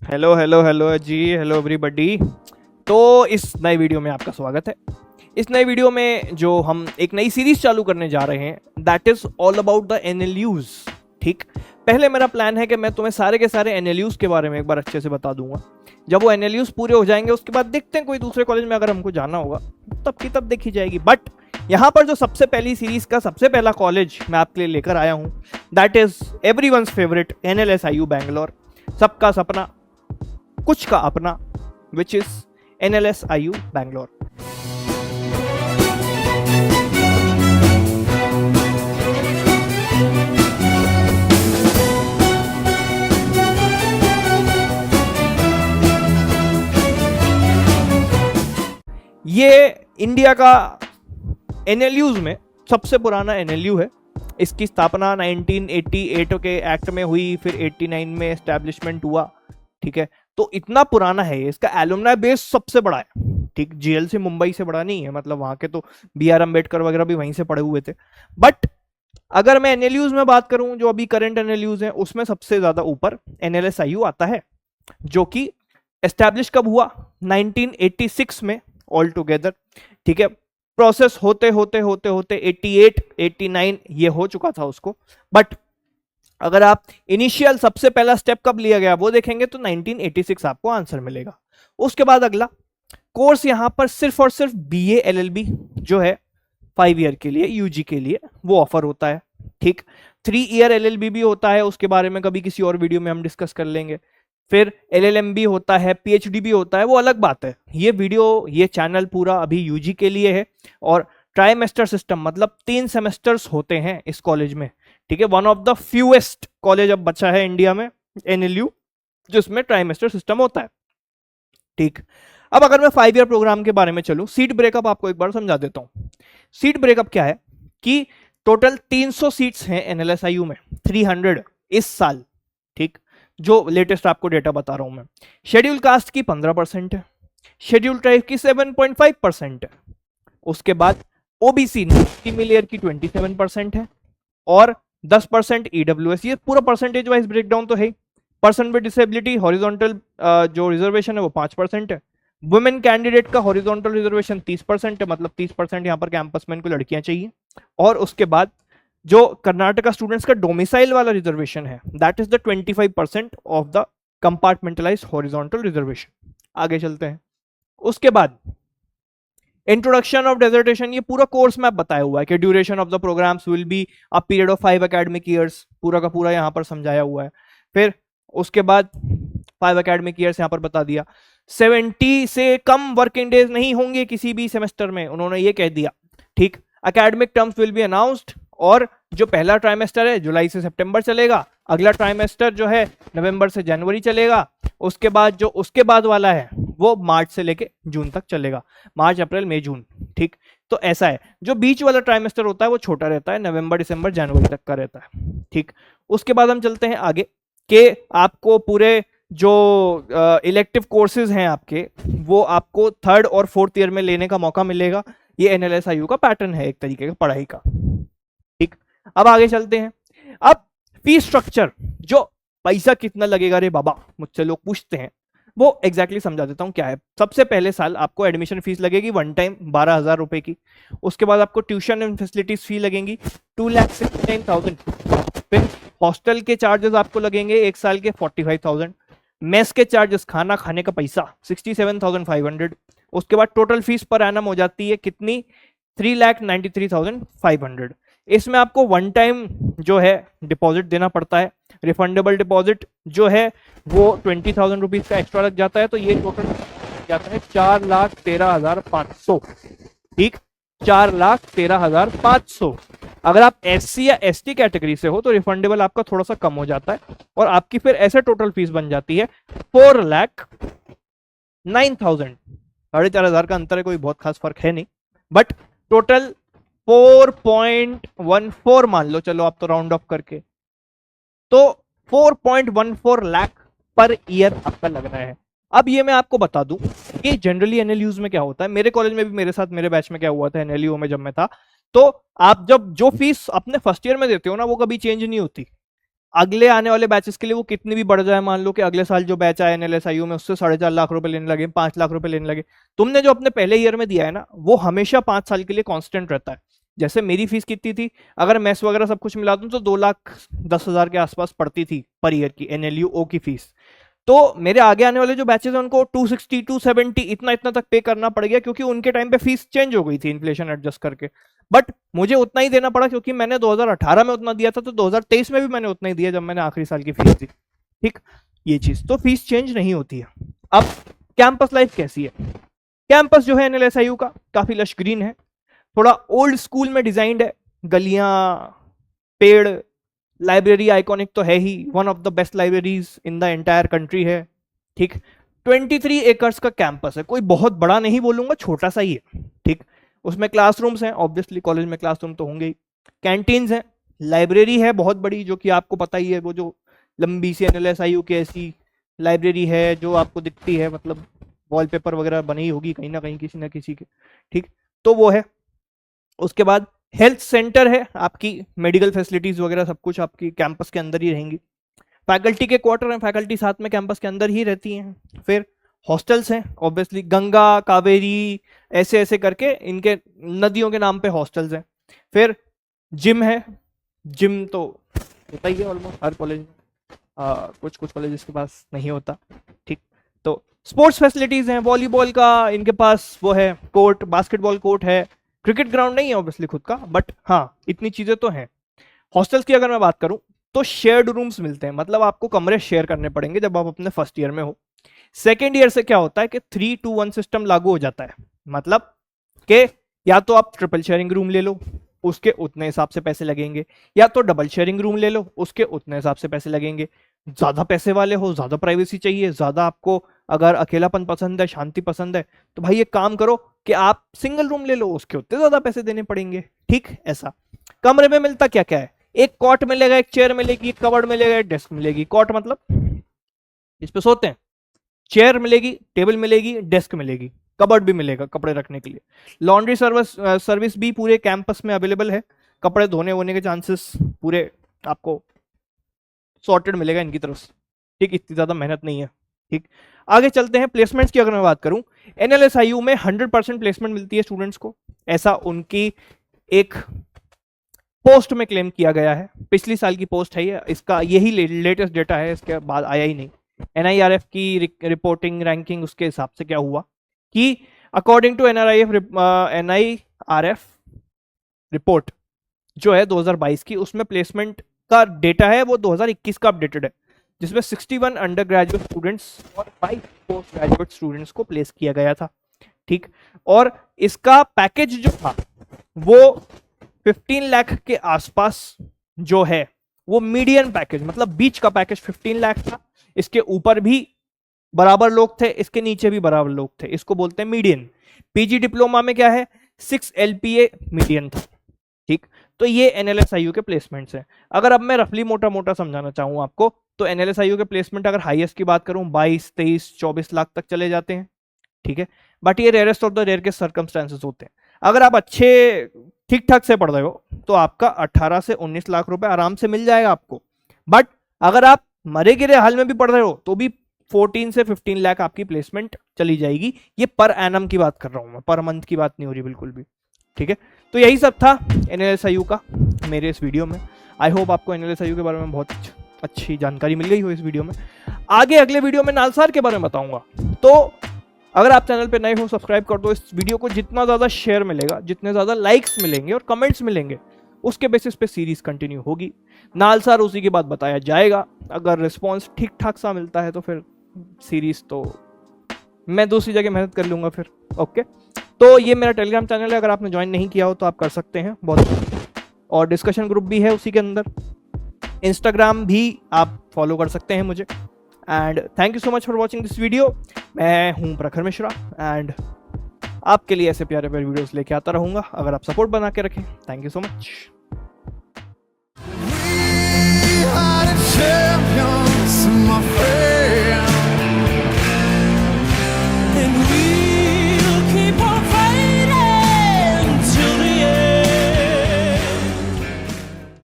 Hello hello hello जी, hello everybody. तो इस नए वीडियो में आपका स्वागत है। इस नए वीडियो में जो हम एक नई सीरीज चालू करने जा रहे हैं that is all about the NLUs. ठीक, पहले मेरा प्लान है कि मैं तुम्हें सारे के सारे एनएलयूज के बारे में एक बार अच्छे से बता दूंगा। जब वो एनएलयूज पूरे हो जाएंगे उसके बाद देखते हैं कोई दूसरे कॉलेज में अगर हमको जाना होगा तब की तब देखी जाएगी। बट यहाँ पर जो सबसे पहली सीरीज का सबसे पहला कॉलेज मैं आपके लिए लेकर आया हूँ that is everyone's favourite NLSIU Bangalore. सबका सपना कुछ का अपना, विच इज एनएलएसआईयू बैंगलोर। ये इंडिया का एनएलयूज में सबसे पुराना एनएलयू है। इसकी स्थापना 1988 के एक्ट में हुई, फिर 89 में एस्टैब्लिशमेंट हुआ। ठीक है, तो इतना पुराना है। इसका एलुमनाई बेस सबसे बड़ा है। ठीक, जेएल से मुंबई से बड़ा नहीं है, मतलब वहां के तो बी आर अम्बेडकर वगैरह भी वहीं से पढ़े हुए थे। बट अगर मैं एनएलयूज में बात करूं, जो अभी करंट एनएलयूज हैं, उसमें सबसे ज्यादा ऊपर एनएलएसआईयू आता है, जो कि एस्टैब्लिश कब हुआ? 1986 में ऑल टुगेदर। ठीक है, प्रोसेस होते होते होते होते 88 89 ये हो चुका था उसको। बट अगर आप इनिशियल सबसे पहला स्टेप कब लिया गया वो देखेंगे तो 1986 आपको आंसर मिलेगा। उसके बाद अगला कोर्स यहां पर सिर्फ और सिर्फ बीए एलएलबी जो है 5 ईयर के लिए, यूजी के लिए वो ऑफर होता है। ठीक, 3 ईयर एलएलबी भी होता है, उसके बारे में कभी किसी और वीडियो में हम डिस्कस कर लेंगे। फिर एलएलएम भी होता है, पीएचडी भी होता है, वो अलग बात है। ये वीडियो, ये चैनल पूरा अभी यूजी के लिए है। और ट्राइमेस्टर सिस्टम मतलब 3 सेमेस्टर्स होते हैं इस कॉलेज में। ठीक है, one of the fewest college अब बचा है इंडिया में एनएलयू जिसमें ट्राइमेस्टर सिस्टम होता है। ठीक, अब अगर मैं 5 ईयर प्रोग्राम के बारे में चलूं, सीट ब्रेकअप आपको एक बार समझा देता हूं। सीट ब्रेकअप क्या है कि टोटल 300 सीट्स हैं एनएलएसआईयू में, 300 इस साल। ठीक, जो लेटेस्ट आपको डेटा बता रहा हूं मैं। शेड्यूल कास्ट की 15% है, शेड्यूल ट्राइब की 7.5% है। उसके बाद ओबीसी फीमेल ईयर की 27% है और 10% ईडब्ल्यूएस। ये पूरा परसेंटेज वाइज ब्रेकडाउन तो है। पर्सन विद डिसेबिलिटी हॉरिजॉन्टल जो रिजर्वेशन है वो 5% है। वुमेन कैंडिडेट का हॉरिजॉन्टल रिजर्वेशन 30% है, मतलब 30% यहाँ पर कैंपस में इनको लड़कियां चाहिए। और उसके बाद जो कर्नाटका स्टूडेंट्स का डोमिसाइल वाला रिजर्वेशन है that is the 25% of the compartmentalize horizontal reservation. आगे चलते हैं। उसके बाद इंट्रोडक्शन ऑफ डेजर्टेशन, ये पूरा कोर्स मैप बताया हुआ है कि duration of the programmes will be a period of 5 academic years, पूरा का पूरा यहाँ पर समझाया हुआ है। फिर उसके बाद 5 एकेडमिक ईयर्स यहाँ पर बता दिया। 70 से कम वर्किंग डेज नहीं होंगे किसी भी सेमेस्टर में, उन्होंने ये कह दिया। ठीक, academic terms will be announced. और जो पहला ट्राइमेस्टर है जुलाई से सितंबर चलेगा, अगला ट्राइमेस्टर जो है नवंबर से जनवरी चलेगा। उसके बाद जो उसके बाद वाला है वो मार्च से लेके जून तक चलेगा, मार्च अप्रैल मई जून। ठीक, तो ऐसा है। जो बीच वाला ट्राइमेस्टर होता है वो छोटा रहता है, नवंबर दिसंबर जनवरी तक का रहता है। ठीक, उसके बाद हम चलते हैं आगे कि आपको पूरे जो इलेक्टिव कोर्सेज हैं आपके वो आपको 3rd और 4th ईयर में लेने का मौका मिलेगा। ये एनएलएसआईयू का पैटर्न है एक तरीके का पढ़ाई का। ठीक, अब आगे चलते हैं। अब फीस स्ट्रक्चर, जो पैसा कितना लगेगा रे बाबा मुझसे लोग पूछते हैं, वो एग्जैक्टली समझा देता हूं क्या है। सबसे पहले साल आपको एडमिशन फीस लगेगी वन टाइम 12,000 रुपए की। उसके बाद आपको ट्यूशन एंड फैसिलिटीज फी लगेंगी 2,69,000। फिर हॉस्टल के चार्जेस आपको लगेंगे एक साल के 45,000। मेस के चार्जेस, खाना खाने का पैसा 67,500। उसके बाद टोटल फीस पर एनम हो जाती है कितनी? 3,93,500। इसमें आपको वन टाइम जो है डिपॉजिट देना पड़ता है। रिफंडेबल डिपॉजिट जो है वो 20,000 रुपीज का एक्स्ट्रा लग जाता है। तो ये टोटल जाता है 4,13,500। ठीक, 4,13,500। अगर आप एससी या एसटी कैटेगरी से हो तो रिफंडेबल आपका थोड़ा सा कम हो जाता है और आपकी फिर ऐसे टोटल फीस बन जाती है 4,09,000। 4,500 का अंतर है, कोई बहुत खास फर्क है नहीं। बट टोटल 4.14 मान लो, चलो आप तो राउंड ऑफ करके, तो 4.14 लाख पर ईयर आपका लग रहा है। अब ये मैं आपको बता दूं कि जनरली एनएलयूज में क्या होता है, मेरे कॉलेज में भी मेरे साथ मेरे बैच में क्या हुआ था एनएलयू में जब मैं था, तो आप जब जो फीस अपने फर्स्ट ईयर में देते हो ना वो कभी चेंज नहीं होती। अगले आने वाले बैचेस के लिए वो कितनी भी बढ़ जाए, मान लो कि अगले साल जो बैच आया NLSIU में उससे 4.5 लाख रुपए लेने लगे, 5 लाख रुपए लेने लगे, तुमने जो अपने पहले ईयर में दिया है ना वो हमेशा 5 साल के लिए कांस्टेंट रहता है। जैसे मेरी फीस कितनी थी, अगर मेस वगैरह सब कुछ मिला दूं तो 2,10,000 के आसपास पड़ती थी पर ईयर की NLU की फीस। तो मेरे आगे आने वाले जो बैचेस हैं उनको 260 270 इतना इतना तक पे करना पड़ गया, क्योंकि उनके टाइम पे फीस चेंज हो गई थी इन्फ्लेशन एडजस्ट करके। बट मुझे उतना ही देना पड़ा क्योंकि मैंने 2018 में उतना दिया था, तो 2023 में भी मैंने उतना ही दिया जब मैंने आखिरी साल की फीस दी। ठीक, ये चीज तो फीस चेंज नहीं होती है। अब कैंपस लाइफ कैसी है? कैंपस जो है NLSIU का काफी लश ग्रीन है, थोड़ा ओल्ड स्कूल में डिजाइंड है, गलियां, पेड़, लाइब्रेरी आइकॉनिक तो है ही, one of the best libraries in the entire country है। ठीक, 23 एकर्स का कैंपस है, कोई बहुत बड़ा नहीं बोलूंगा, छोटा सा ही है। ठीक, उसमें क्लासरूम्स हैं, ऑब्वियसली कॉलेज में क्लासरूम तो होंगे ही, कैंटीन्स हैं, लाइब्रेरी है बहुत बड़ी जो कि आपको पता ही है, वो जो लंबी सी NLSIU की ऐसी लाइब्रेरी है जो आपको दिखती है, मतलब वॉलपेपर वगैरह बनी ही होगी कहीं ना कहीं किसी ना किसी के। ठीक, तो वो है। उसके बाद हेल्थ सेंटर है, आपकी मेडिकल फैसिलिटीज वगैरह सब कुछ आपकी कैंपस के अंदर ही रहेंगी। फैकल्टी के क्वार्टर हैं, फैकल्टी साथ में कैंपस के अंदर ही रहती हैं। फिर हॉस्टल्स हैं, ऑब्वियसली गंगा कावेरी ऐसे ऐसे करके इनके नदियों के नाम पे हॉस्टल्स हैं। फिर जिम है, जिम तो होता ही है ऑलमोस्ट हर कॉलेज में, कुछ कुछ कॉलेजेस के पास नहीं होता। ठीक, तो स्पोर्ट्स फैसिलिटीज हैं, वॉलीबॉल का इनके पास वो है कोर्ट, बास्केटबॉल कोर्ट है, क्रिकेट ग्राउंड नहीं है ऑब्वियसली खुद का, बट हाँ इतनी चीजें तो हैं। हॉस्टल्स की अगर मैं बात करूं तो शेयर्ड रूम्स मिलते हैं, मतलब आपको कमरे शेयर करने पड़ेंगे जब आप अपने फर्स्ट ईयर में हो। सेकेंड ईयर से क्या होता है कि 3-2-1 सिस्टम लागू हो जाता है, मतलब कि या तो आप ट्रिपल शेयरिंग रूम ले लो, उसके उतने हिसाब से पैसे लगेंगे, या तो डबल शेयरिंग रूम ले लो, उसके उतने हिसाब से पैसे लगेंगे। ज्यादा पैसे वाले हो, ज्यादा प्राइवेसी चाहिए, ज्यादा आपको अगर अकेलापन पसंद है, शांति पसंद है, तो भाई एक काम करो कि आप सिंगल रूम ले लो, उसके उतने ज्यादा पैसे देने पड़ेंगे। ठीक, ऐसा। कमरे में मिलता क्या क्या है, एक कॉट मिलेगा, एक चेयर मिलेगी, एक कबर्ड मिलेगा, एक डेस्क मिलेगी। कॉट मतलब इस पे सोते हैं, चेयर मिलेगी, टेबल मिलेगी, डेस्क मिलेगी, कबर्ड भी मिलेगा कपड़े रखने के लिए। लॉन्ड्री सर्विस भी पूरे कैंपस में अवेलेबल है, कपड़े धोने वोने के चांसेस पूरे आपको सॉर्टेड मिलेगा इनकी तरफ से। ठीक, इतनी ज्यादा मेहनत नहीं है। ठीक, आगे चलते हैं। प्लेसमेंट्स की अगर मैं बात करूं, NLSIU में 100% प्लेसमेंट मिलती है स्टूडेंट्स को, ऐसा उनकी एक पोस्ट में क्लेम किया गया है। पिछली साल की पोस्ट है ये, इसका यही लेटेस्ट डेटा है, इसके बाद आया ही नहीं। NIRF की रिपोर्टिंग रैंकिंग उसके हिसाब से क्या हुआ कि अकॉर्डिंग टू NIRF रिपोर्ट जो है 2022 की, उसमें प्लेसमेंट का डेटा है वो 2021 का अपडेटेड है, जिसमें 61 अंडर ग्रेजुएट स्टूडेंट्स और 5 पोस्ट ग्रेजुएट स्टूडेंट्स को प्लेस किया गया था। ठीक, और इसका पैकेज जो था वो 15 लाख के आसपास जो है वो मीडियन पैकेज, मतलब बीच का पैकेज 15 लाख था। इसके ऊपर भी बराबर लोग थे, इसके नीचे भी बराबर लोग थे, इसको बोलते हैं मीडियन। पीजी डिप्लोमा में क्या है, 6 LPA मीडियन था। ठीक, तो ये NLSIU के प्लेसमेंट्स हैं। अगर अब मैं रफली मोटा मोटा समझाना चाहूँ आपको, तो NLSIU के प्लेसमेंट अगर हाईएस्ट की बात करूँ 22, 23, 24 लाख तक चले जाते हैं। ठीक है, बट ये रेयरेस्ट ऑफ द रेयर के सर्कमस्टांसेस होते हैं। अगर आप अच्छे ठीक ठाक से पढ़ रहे हो तो आपका 18 से 19 लाख रुपए आराम से मिल जाएगा आपको। बट अगर आप मरे गिरे हाल में भी पढ़ रहे हो तो भी 14 से 15 लाख आपकी प्लेसमेंट चली जाएगी। ये पर एनम की बात कर रहा हूं मैं, पर मंथ की बात नहीं हो रही बिल्कुल भी। ठीक है, तो यही सब था NLSIU का मेरे इस वीडियो में। आई होप आपको NLSIU के बारे में बहुत अच्छी जानकारी मिल गई हो इस वीडियो में। आगे अगले वीडियो में नालसार के बारे में बताऊंगा, तो अगर आप चैनल पे नए हो सब्सक्राइब कर दो। इस वीडियो को जितना ज़्यादा शेयर मिलेगा, जितने ज़्यादा लाइक्स मिलेंगे और कमेंट्स मिलेंगे, उसके बेसिस पे सीरीज कंटिन्यू होगी। नालसार उसी के बाद बताया जाएगा। अगर रिस्पॉन्स ठीक ठाक सा मिलता है तो फिर सीरीज तो मैं दूसरी जगह मेहनत कर लूंगा फिर। ओके, तो ये मेरा टेलीग्राम चैनल है, अगर आपने ज्वाइन नहीं किया हो तो आप कर सकते हैं, बहुत। और डिस्कशन ग्रुप भी है उसी के अंदर। इंस्टाग्राम भी आप फॉलो कर सकते हैं मुझे। And thank you so much for watching this video. मैं हूं प्रखर मिश्रा एंड आपके लिए ऐसे प्यारे प्यारे वीडियोस लेके आता रहूंगा अगर आप सपोर्ट बना के रखें। Thank you so much.